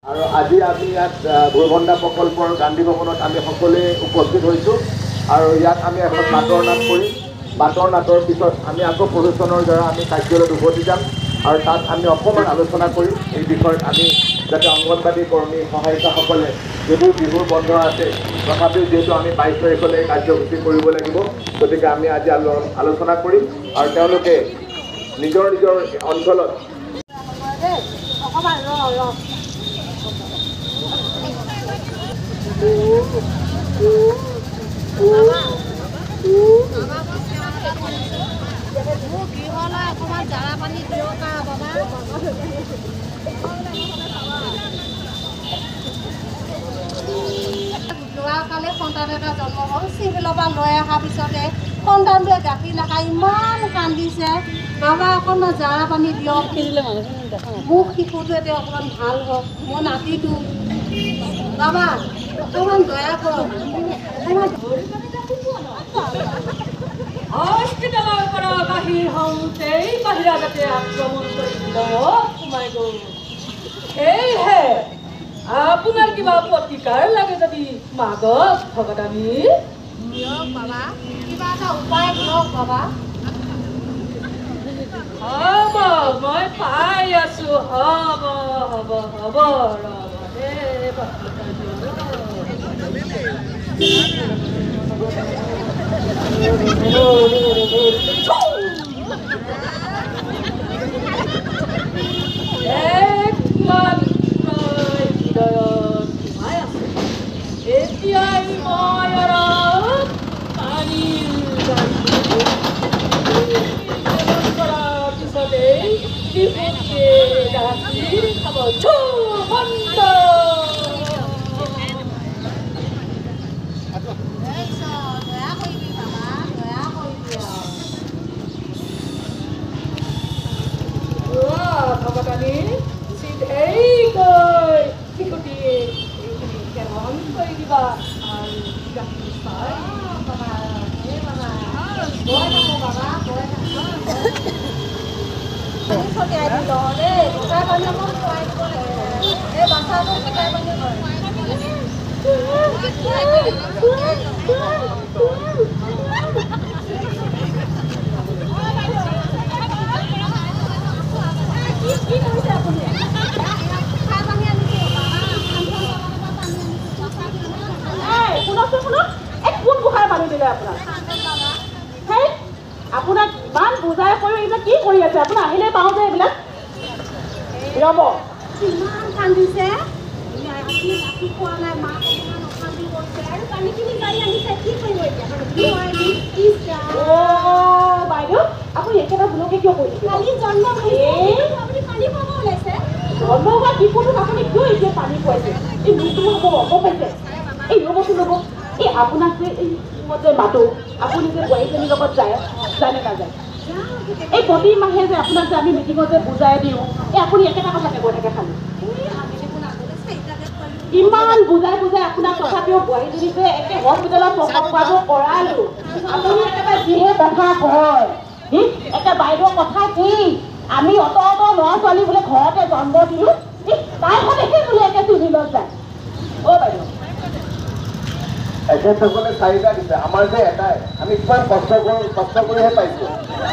আৰু আজি আমি ইয়াত ভৈৰৱন্ধা প্ৰকল্পৰ গান্ধী ভৱনত আমি সকলোৱে উপস্থিত হৈছোঁ আৰু ইয়াত আমি এখন বাটৰ নাট কৰিম। বাটৰ নাটৰ পিছত আমি আকৌ প্ৰশাসনৰ দ্বাৰা আমি কাৰ্যালয়ত উভতি যাম আৰু তাত আমি অকণমান আলোচনা কৰিম এই বিষয়ত। আমি যাতে অংগনবাদী কৰ্মী সহায়িকাসকলে যদিও বিহুৰ বন্ধ আছে তথাপিও যিহেতু আমি 22 তাৰিখলৈ কাৰ্যসূচী কৰিব লাগিব, গতিকে আমি আজি আলোচনা কৰিম আৰু তেওঁলোকে নিজৰ নিজৰ অঞ্চলত যোৱাকালি সন্তান এটা জন্ম হ'ল। চিভিলৰ পৰা লৈ অহাৰ পিছতে সন্তানটোৱে গাখীৰ নাখায়, ইমান কান্দিছে। বাবা অকণমান জাৰা পানী দিয়ক, মোক শিশুটো এতিয়া অকণমান ভাল হওক, মোৰ নাতিটো বাবা অকণমান দয়া কৰক। হস্পিটেলৰ পৰা বাহিৰ হওঁতেই বাহিৰা যাতে আক্ৰমণ কৰিব সোমাই গ'ল। সেয়েহে আপোনাৰ কিবা প্ৰতিকাৰ লাগে যদি মাগক ভগৱানী দিয়ক বাবা, কিবা এটা উপায় দিয়ক বাবা। হ'ব, মই পাই আছো। হ'ব হ'ব হ'ব এতিয়াই মই কৰাৰ পিছতেই গাখীৰ খাব বন্ধ। ভগৱানী চিধেই গৈ শিশুটি এইখিনি কেৰম কৰি দিবা আৰু গাখীৰ পাই আপোনাক ইমান বুজাই কৰি এইবিলাক কি কৰি আছে? আপোনাৰ আহিলে পাওঁ যে এইবিলাক ৰ'ব। ইমান কান্দিছে, খোৱা নাই, মাক ইমান অশান্তি কৰিছে আৰু পানীখিনি গাড়ী আনিছে। কি কৰিব এতিয়া? বাইদেউ আপুনি একেবাৰে ভুলকে কিয় কৰি দিছে? কালি জন্ম আপুনি পানী পাব ওলাইছে। জন্ম হোৱা শিশুটোক আপুনি কিয় এতিয়া পানী খুৱাইছে? এই মৃত্যু হ'ব অক পাইছে। এই ৰ'বচোন ৰ'ব, এই আপোনাক যে এই মই যে মাতো, আপুনি যে বোৱাৰীজনীৰ লগত যায় নে নাযায়? এই প্ৰতি মাহে যে আপোনাক যে আমি মিটিঙত যে বুজাই দিওঁ, এই আপুনি একেটা কথাকে কৈ থাকে খালি। ইমান বুজাই বুজাই আপোনাক তথাপিও বোৱাৰীজনী যে একে হস্পিটেলত প্ৰসৱ কৰালো। আপুনি একেবাৰে যিহে কথা কয়, একে বাইদেউৰ কথা কি? আমি অত ল'ৰা ছোৱালী বোলে ঘৰতে জন্ম দিলোঁ, তাই সদেহে বোলে একে চিভিলত যায়। বাইদেউ এখেতসকলে 4টা দিছে, আমাৰ যে এটাই। আমি কিমান কষ্ট কৰিহে পাইছোঁ।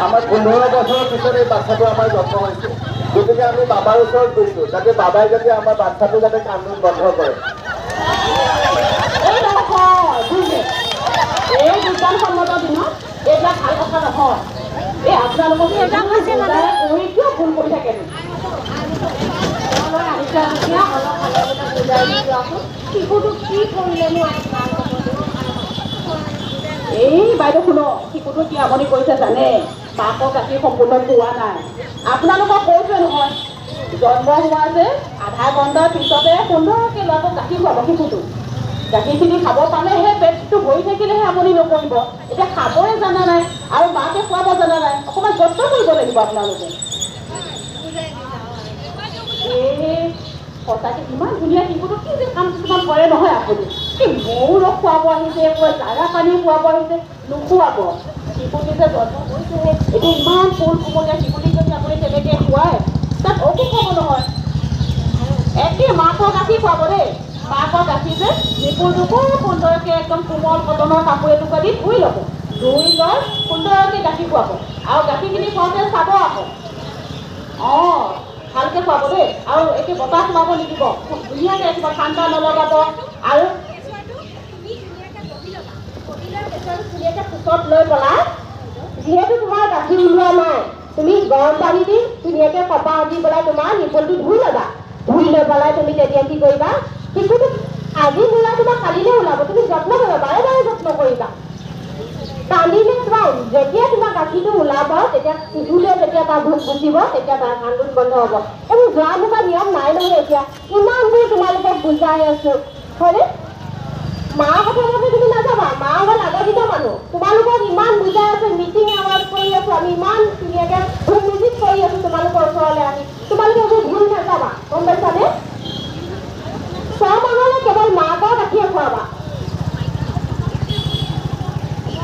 আমাৰ 15 বছৰৰ পিছত এই বাচ্চাটো আমাৰ জন্ম হৈছে। গতিকে আমি বাবাৰ ওচৰত গৈছোঁ যাতে বাবাই যাতে আমাৰ বাচ্চাটো যাতে কান্দোন বন্ধ কৰে। এই বিজ্ঞানসন্মত দিনত এইবিলাক ভাল কথা নহয়। এই আপোনালোকক কিয় ভুল কৰি থাকে? শিশুটো কি কৰিলেনো? এই বাইদেউ শুনক, শিশুটো কি আমনি কৰিছে জানে? মাকৰ গাখীৰ সম্পূৰ্ণ পোৱা নাই। আপোনালোকক কৈছে নহয়, জন্ম হোৱা যে আধা ঘণ্টাৰ পিছতে সুন্দৰকৈ ল'ৰাটোক গাখীৰ খুৱাব। শিশুটো গাখীৰখিনি খাব পালেহে পেটটো ভৰি থাকিলেহে আমনি নকৰিব। এতিয়া খাবই জানা নাই আৰু মাকে খুৱাব জানা নাই। অকণমান যত্ন কৰিব লাগিব আপোনালোকে। সঁচাকৈ ইমান ধুনীয়া শিশুটো কি যে কাম কিছুমান কৰে নহয় আপুনি। এই মৌ ৰস খুৱাব আহিছে, জাৰা পানী খুৱাব আহিছে, নোখোৱাব। শিশুটি যে জন্ম হৈছেহে, এতিয়া ইমান ফুল কোমলীয়া শিশুটিক যদি আপুনি তেনেকৈ খুৱায় তাত অসুখ হ'ব নহয়। একে মাকৰ গাখীৰ খুৱাব দেই। মাকৰ গাখীৰ যে নিপুলটো বৰ সুন্দৰকৈ একদম কোমল কটনৰ কাপোৰ এটুকুৰা দি ধুই ল'ব। ধুই লৈ সুন্দৰকৈ গাখীৰ খুৱাব আৰু গাখীৰখিনি খুৱাওঁতে চাব আকৌ। অঁ ভালকৈ খুৱাব দেই আৰু একে বতাহ সোমাব নিদিব। ধুনীয়াকৈ ৰাখিব, ঠাণ্ডা নলগাব আৰু ধুনীয়াকৈ কোচত লৈ পেলাই যিহেতু তোমাৰ গাখীৰ ওলোৱা নাই, তুমি গৰম পানী দি ধুনীয়াকৈ কপাহ দি পেলাই তোমাৰ নিপলটো ধুই ল'বা। ধুই লৈ পেলাই তুমি তেতিয়া কি কৰিবা, শিশুটো আজি নোলাই তোমাৰ কালিলৈ ওলাব, তুমি যত্ন কৰিবা, বাৰে বাৰে যত্ন কৰিবা। কান্দিলে তোমাৰ যেতিয়া তোমাৰ গাখীৰটো ওলাব তেতিয়া শিশুটোৱে যেতিয়া তাৰ ভোক গুচিব তেতিয়া তাৰ কান্দোন বন্ধ হ'ব। এইবোৰ যোৱা মোকা নিয়ম নাই নহয়। এতিয়া ইমানবোৰ তোমালোকক বুজাই আছো হয়নে? মাৰ কথা মতে তুমি নাযাবা, মা হ'ল আগৰ দিনৰ মানুহ। তোমালোকক ইমান বুজাই আছো, মিটিং আৱাজ কৰি আছো, আমি ইমান ধুনীয়াকৈ মিউজিক কৰি আছো তোমালোকৰ ওচৰলৈ আহি। তোমালোকে এইবোৰ ভুল নাযাবা, গম পাইছানে? 6 মাহলৈ কেৱল মাকৰ গাখীৰ খুৱাবা,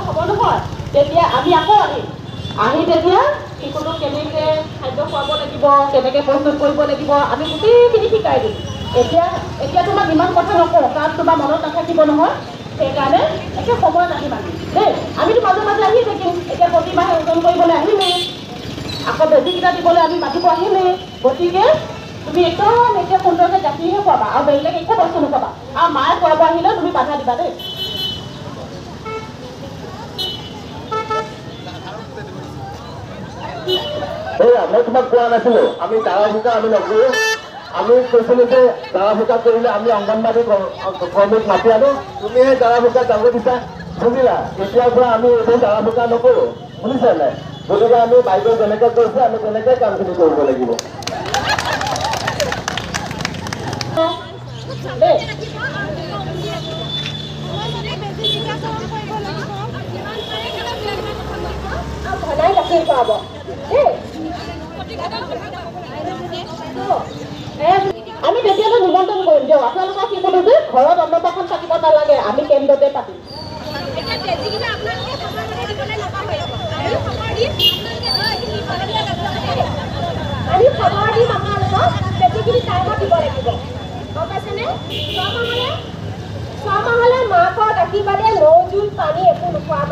হ'ব নহয়? তেতিয়া আমি আকৌ আহিম। আহি তেতিয়া শিশুটোক কেনেকৈ খাদ্য খুৱাব লাগিব, কেনেকৈ প্ৰস্তুত কৰিব লাগিব, আমি গোটেইখিনি শিকাই দিম। এতিয়া তোমাক ইমান কথা নকওঁ, কাৰণ তোমাৰ মনত নাথাকিব নহয়। সেইকাৰণে একে সময়ত আহিম আমি দেই। আমিতো মাজে মাজে আহি থাকিম। এতিয়া প্ৰতিমাহে ওজন কৰিবলৈ আহিমেই, আকৌ বেজীকেইটা দিবলৈ আমি মাতিব আহিমেই। গতিকে তুমি একদম এতিয়া সুন্দৰকৈ গাখীৰহে খুৱাবা আৰু বেলেগ একো বস্তু নোখোৱাবা। আৰু মায়ে খুৱাব আহিলেও তুমি বাধা দিবা দেই। মই তোমাক কোৱা নাছিলো আমি দাৰা ভোকা আমি নকৰো। আমি কৈছিলো যে দাৰা ভোকা কৰিলে আমি অংগনবাদী কৰ্মীক মাতি আনো। তুমি সেই দাৰা ভোকা যাব দিছা, বুজিলা? এতিয়াৰ পৰা আমি এইবোৰ দাৰা ভোকা নকৰো, বুজিছা নাই? গতিকে আমি বাইদেউ যেনেকৈ কৈছে আমি তেনেকৈ কামখিনি কৰিব লাগিব। ঘনাই গাখীৰ খুৱাব দেই। আমি তেতিয়ালৈ নিমন্ত্ৰণ কৰিম দিয়ক। আপোনালোকৰ শিশুটো যে ঘৰত অন্নপ্ৰাশন পাতিব নালাগে, আমি কেন্দ্ৰতে পাতিম। আমি খবৰ দিম আপোনালোকক, বেজীখিনি টাইমত দিব লাগিব, গম পাইছেনে? 6 মাহলৈ মাকৰ গাখীৰ বাদে নৌ জুই পানী একো নোখোৱাব।